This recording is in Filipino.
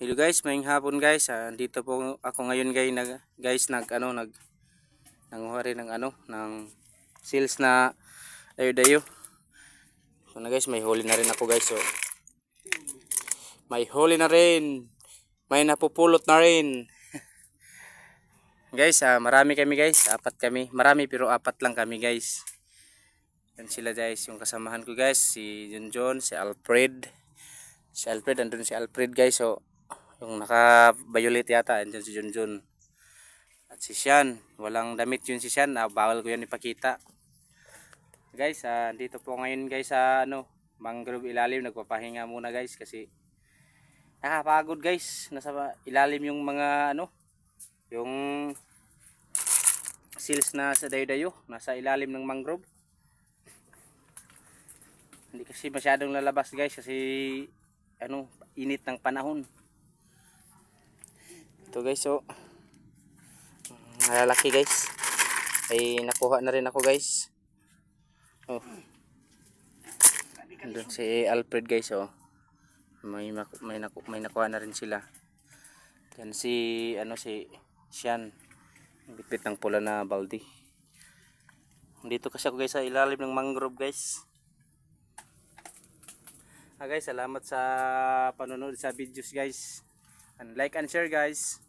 Hello guys, maying hapon guys. Dito po ako ngayon guys nanguha rin ng seals na dayo-dayo. So na guys, may huli na rin ako guys. So may huli na rin. May napupulot na rin. Guys, marami kami guys. Apat kami. Marami pero apat lang kami guys. Yan sila guys, yung kasamahan ko guys, si Junjun, si Alfred. Si Alfred, andun si Alfred guys. So yung naka-violet yata, andyan si Junjun. At si Sian, walang damit yun si Sian, bawal ko yan ipakita. Guys, dito po ngayon guys sa mangrove ilalim, nagpapahinga muna guys kasi nakapagod guys. Nasa ilalim yung mga yung seals na sa dayo-dayo, nasa ilalim ng mangrove. Hindi kasi masyadong lalabas guys kasi init ng panahon. Ito guys, so malalaki guys, ay nakuha na rin ako guys. Andun si Alfred guys, may nakuha na rin sila. Yan si si Sian, bitbit ng pula na baldi. Dito kasi ako guys sa ilalim ng mangrove guys. Guys, salamat sa panonood sa videos guys, and like and share guys.